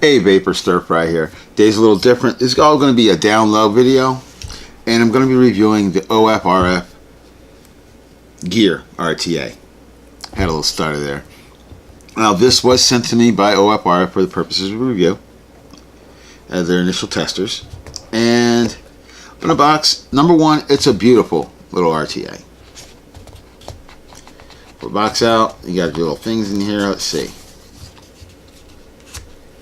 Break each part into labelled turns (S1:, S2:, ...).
S1: Hey, Vaper, Stirfry here. Today's a little different. This is all going to be a down low video, and I'm going to be reviewing the OFRF gear RTA. Had a little starter there. Now, this was sent to me by OFRF for the purposes of review as their initial testers. And in the box, number one, it's a beautiful little RTA. Pull the box out. You got your little things in here. Let's see.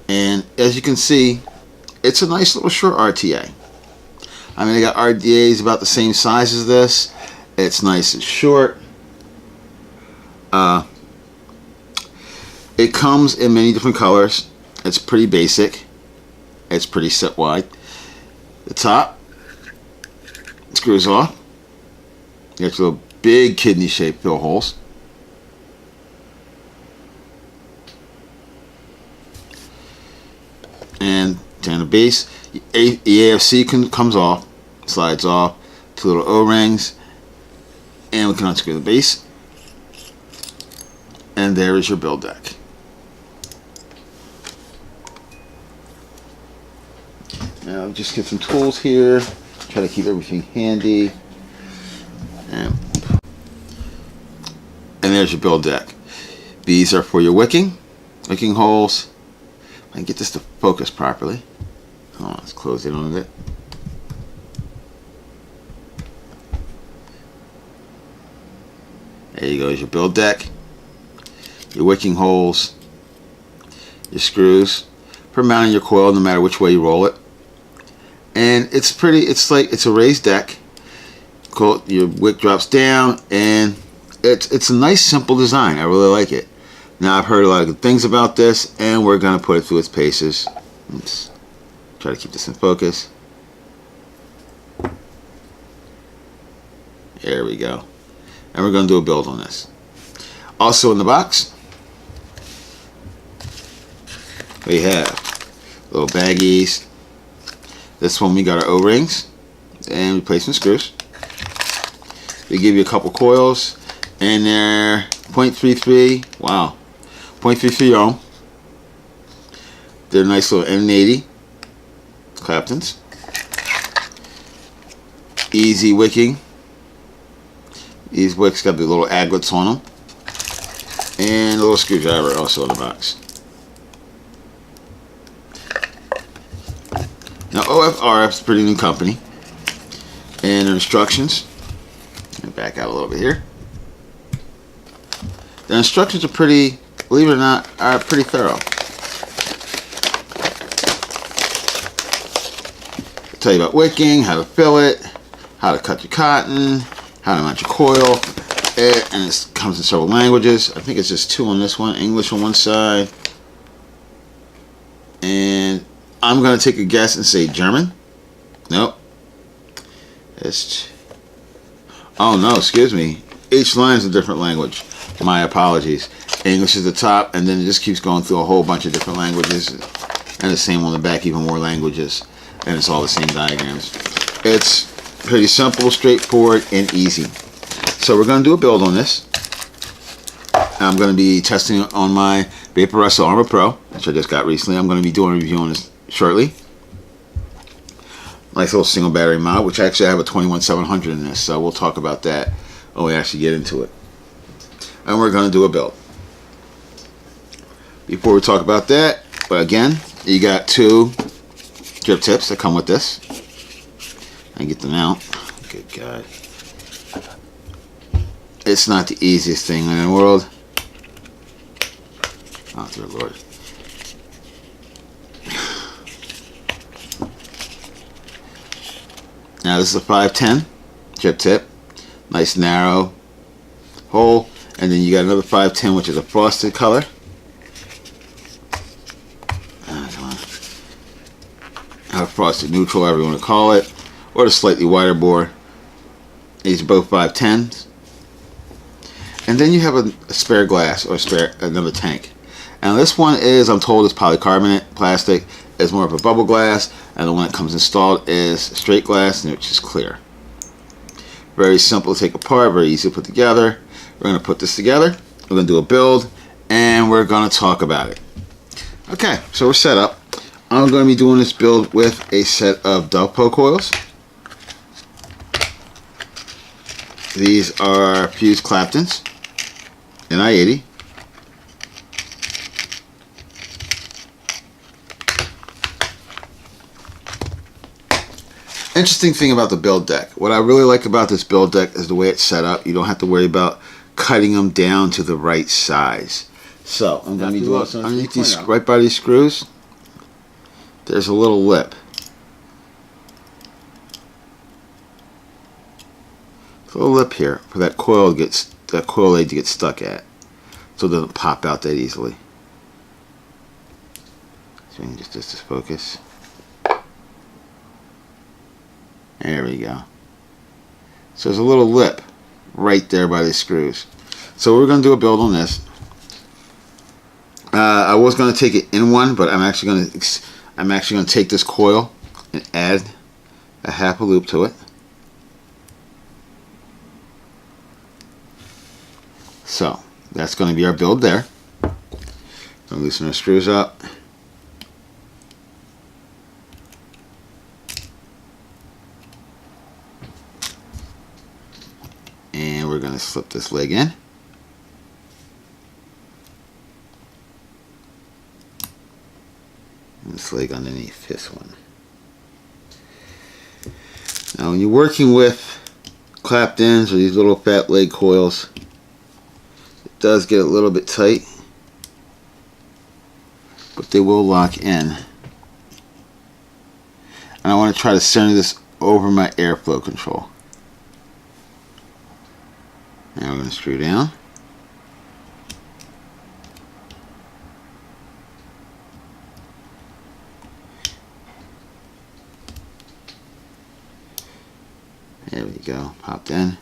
S1: And as you can see, it's a nice little short RTA. I mean, they got RTAs about the same size as this. It's nice and short. It comes in many different colors. It's pretty basic. It's pretty set wide. The top screws off. You got your little big kidney shaped fill holes. And down the base, the AFC comes off, slides off, two little O-rings, and we can unscrew the base. And there is your build deck. Now just get some tools here, try to keep everything handy. And there's your build deck. These are for your wicking holes. I can get this to focus properly. Hold on, let's close it on a bit. There you go, your build deck, your wicking holes, your screws for mounting your coil no matter which way you roll it. And it's pretty, it's a raised deck. Your wick drops down, and it's a nice simple design. I really like it. Now, I've heard a lot of good things about this, and we're going to put it through its paces. Let's try to keep this in focus. There we go. And we're going to do a build on this. Also in the box, we have little baggies. This one we got our O-rings and replacement screws. They give you a couple coils, and they're 0.33. Wow. 0.33 ohm. They're nice little N80 Claptons. Easy wicking. These wicks got the little aglets on them. And a little screwdriver also in the box. Now, OFRF is a pretty new company. And their instructions. Let me back out a little bit here. The instructions are pretty, believe it or not, are pretty thorough. I'll tell you about wicking, how to fill it, how to cut your cotton, how to mount your coil, and it comes in several languages. I think it's just two on this one, English on one side, and I'm going to take a guess and say German. Nope. Oh no, excuse me. Each line is a different language. My apologies. English is the top, and then it just keeps going through a whole bunch of different languages, and the same on the back, even more languages, and it's all the same diagrams. It's pretty simple, straightforward, and easy. So we're going to do a build on this. I'm going to be testing it on my Vaper Armor Pro, which I just got recently. I'm going to be doing a review on this shortly. Nice little single battery mod, which actually I have a 21700 in this, so we'll talk about that when we actually get into it. And we're going to do a build. Before we talk about that, but again, you got two drip tips that come with this. I get them out. Good God. It's not the easiest thing in the world. Oh, dear Lord. Now this is a 510 drip tip. Nice narrow hole. And then you got another 510, which is a frosted color. Come on. A frosted neutral, whatever you want to call it. Or the slightly wider bore. These are both 510s. And then you have a spare glass, or another tank. And this one is, I'm told, is polycarbonate plastic. It's more of a bubble glass. And the one that comes installed is straight glass, which is clear. Very simple to take apart, very easy to put together. We're going to put this together. We're going to do a build, and we're going to talk about it. Okay, so we're set up. I'm going to be doing this build with a set of Delpo coils. These are fused Claptons in I-80. Interesting thing about the build deck. What I really like about this build deck is the way it's set up. You don't have to worry about cutting them down to the right size. So I'm going to be doing underneath these, right by these screws. There's a little lip. There's a little lip here for that coil aid to get stuck at, so it doesn't pop out that easily. So we can just focus. There we go. So there's a little lip right there by the screws. So we're going to do a build on this. I was going to take it in one, but I'm actually going to take this coil and add a half a loop to it. So that's going to be our build there. Going to loosen our screws up. And we're going to slip this leg in. And this leg underneath this one. Now when you're working with Claptons or these little fat leg coils, it does get a little bit tight, but they will lock in. And I want to try to center this over my airflow control. Now we're going to screw down. There we go, popped in.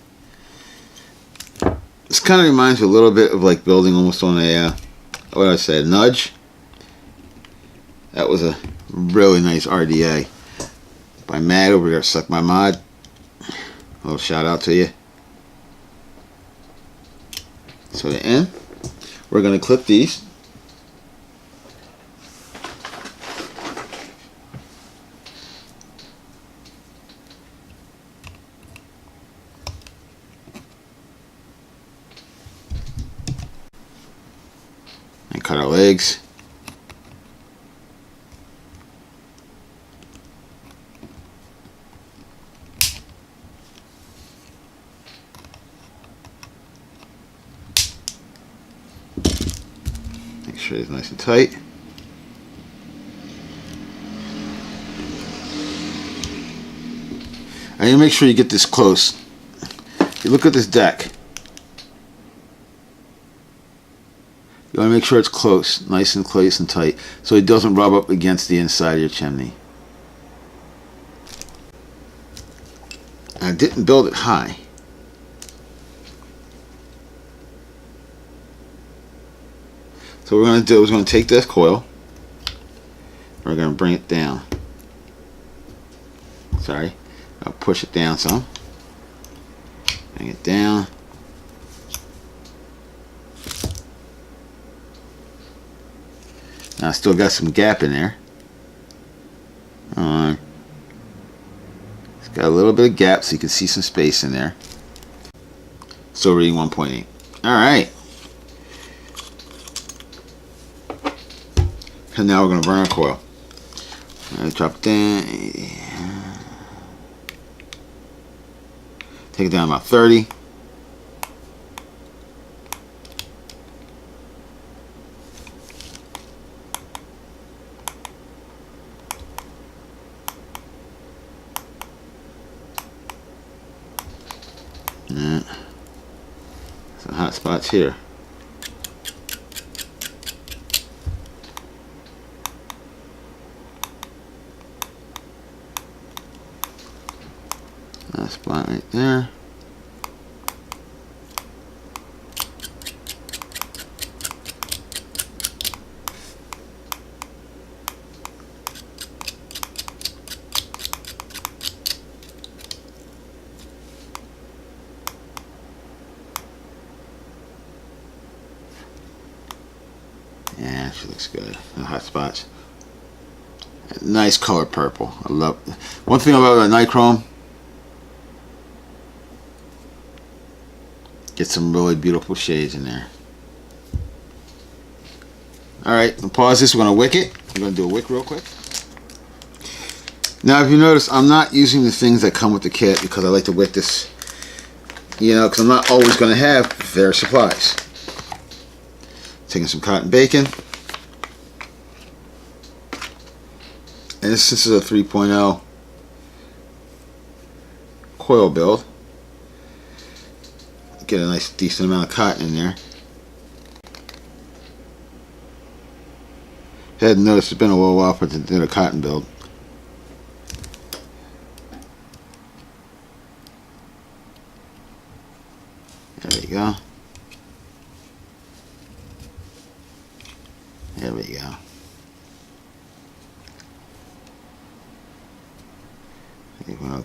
S1: This kind of reminds me a little bit of like building almost on a, what did I say, a nudge. That was a really nice RTA by Matt over here, Suck My Mod. A little shout out to you. So the end, we're going to clip these. And cut our legs. Make sure it's nice and tight. And you make sure you get this close. You look at this deck. You want to make sure it's close, nice and close and tight, so it doesn't rub up against the inside of your chimney. I didn't build it high. So what we're going to do is we're going to take this coil, we're going to bring it down. Sorry, I'll push it down some. Bring it down. Now I still got some gap in there. It's got a little bit of gap so you can see some space in there. Still reading 1.8. Alright. And now we're going to burn our coil. Drop it down. Take it down about 30. Some hot spots here. That spot right there. Yeah, she looks good. No hot spots. Nice color purple. I love it. One thing about the nichrome, get some really beautiful shades in there. Alright, I'll pause this. We're going to wick it. I'm going to do a wick real quick. Now, if you notice, I'm not using the things that come with the kit because I like to wick this, you know, because I'm not always going to have their supplies. Taking some cotton bacon. And this is a 3.0 coil build. Get a nice decent amount of cotton in there. I hadn't noticed it's been a little while for it to do a cotton build. There we go. There we go.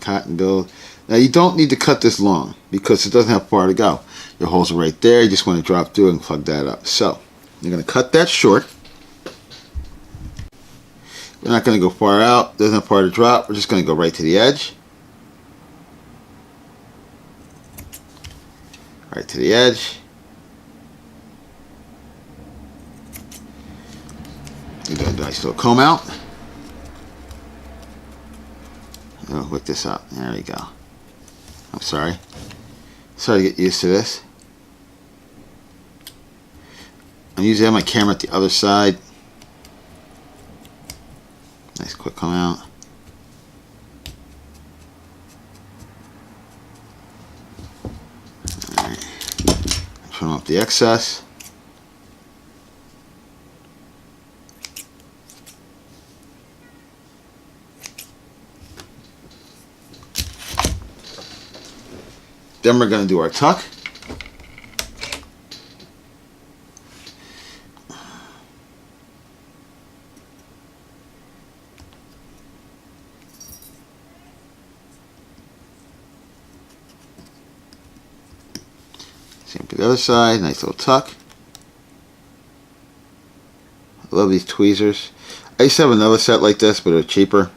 S1: Cotton build. Now you don't need to cut this long because it doesn't have far to go. Your holes are right there. You just want to drop through and plug that up. So you're going to cut that short. We're not going to go far out. Doesn't have far to drop. We're just going to go right to the edge. Right to the edge. You're going to do a nice little comb out. Oh, wick this up. There we go. I'm sorry. Sorry to get used to this. I'm usually have my camera at the other side. Nice quick comb out. Alright. Trim off the excess. Then we're going to do our tuck. Same for the other side. Nice little tuck. I love these tweezers. I used to have another set like this, but it was cheaper.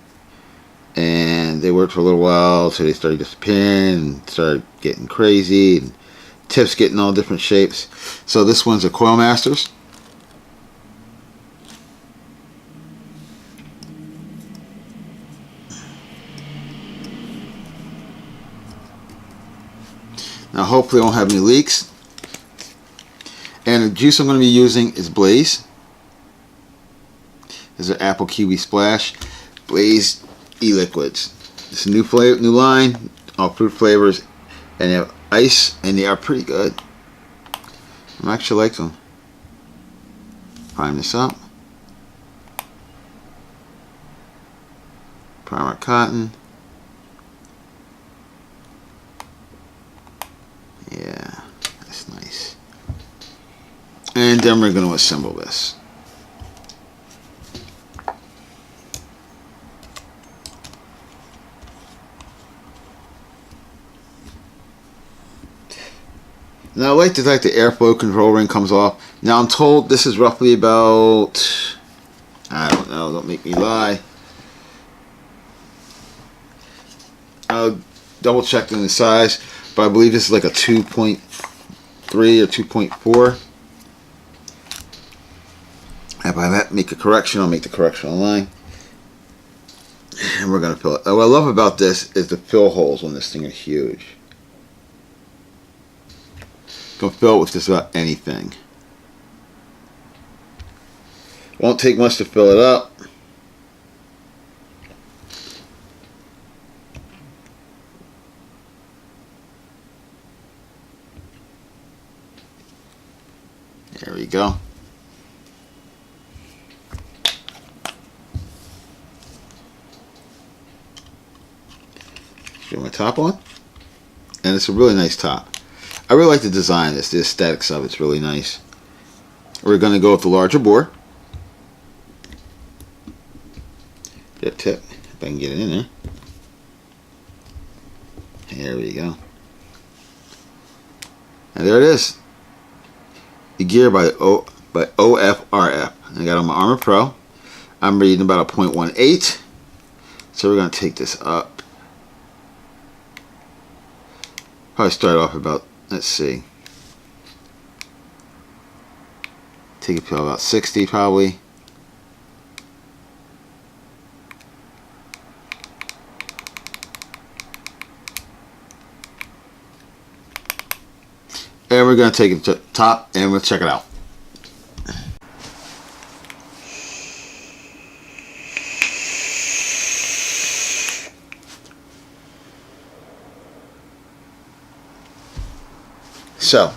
S1: And they worked for a little while, so they started disappearing and started getting crazy, and tips getting all different shapes. So this one's a Coil Masters. Now hopefully I won't have any leaks. And the juice I'm going to be using is Blaze. This is an Apple Kiwi Splash. Blaze e-liquids. It's a new flavor, new line, all fruit flavors, and they have ice, and they are pretty good. I actually like them. Prime this up. Prime our cotton. Yeah, that's nice. And then we're going to assemble this. Now I like the fact the airflow control ring comes off. Now I'm told this is roughly about, I don't know, don't make me lie. I'll double check in the size, but I believe this is like a 2.3 or 2.4. If I have to make a correction, I'll make the correction online. And we're going to fill it. What I love about this is the fill holes on this thing are huge. You can fill it with just about anything. Won't take much to fill it up. There we go. Get my top on. And it's a really nice top. I really like the design of this. The aesthetics of it's really nice. We're going to go with the larger bore. Get a tip, if I can get it in there. There we go. And there it is. The gear by OFRF. I got on my Armor Pro. I'm reading about a 0.18. So we're going to take this up. Probably start off about, let's see. Take it to about 60 probably. And we're going to take it to the top and we'll check it out. So,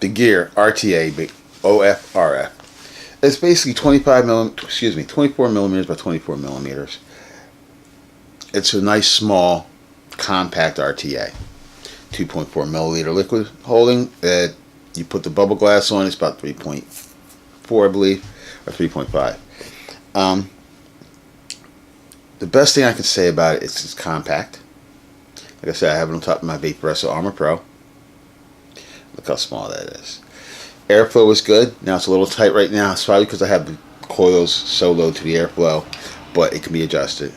S1: the gear RTA OFRF. It's basically 24 millimeters by 24 millimeters. It's a nice small compact RTA. 2.4 milliliter liquid holding. You put the bubble glass on. It's about 3.4, I believe, or 3.5. The best thing I can say about it is it's compact. Like I said, I have it on top of my Vaper Armor Pro. Look how small that is. Airflow is good. Now it's a little tight right now. It's probably because I have the coils so low to the airflow, but it can be adjusted.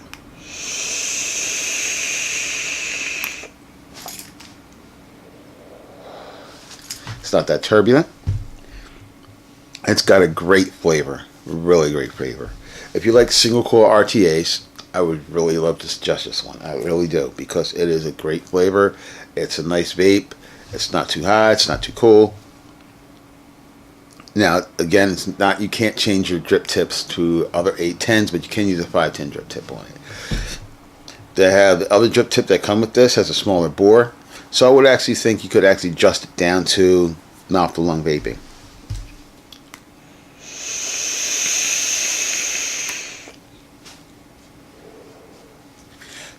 S1: It's not that turbulent. It's got a great flavor. Really great flavor. If you like single coil RTAs, I would really love to suggest this one. I really do, because it is a great flavor. It's a nice vape. It's not too hot. It's not too cool. Now, again, it's not. You can't change your drip tips to other 810s, but you can use a 510 drip tip on it. They have the other drip tip that come with this has a smaller bore, so I would actually think you could actually adjust it down to mouth to lung vaping.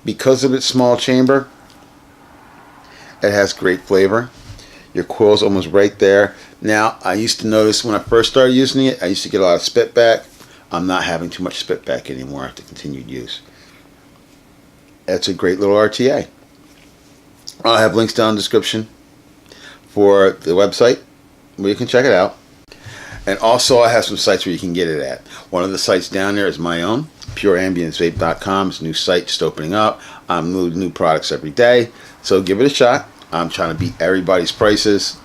S1: Because of its small chamber, it has great flavor. Your coil's almost right there. Now, I used to notice when I first started using it, I used to get a lot of spit back. I'm not having too much spit back anymore after continued use. It's a great little RTA. I'll have links down in the description for the website where you can check it out. And also, I have some sites where you can get it at. One of the sites down there is my own, pureambiencevape.com. It's a new site just opening up. I'm moving new products every day, so give it a shot. I'm trying to beat everybody's prices.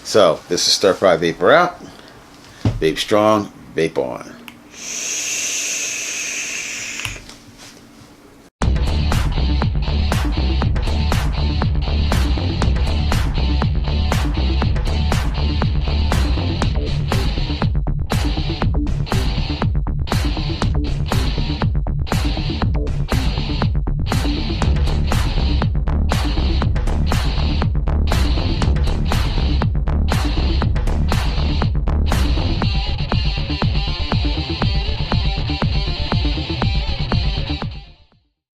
S1: So, this is Stirfry Vaper out. Vape strong, vape on.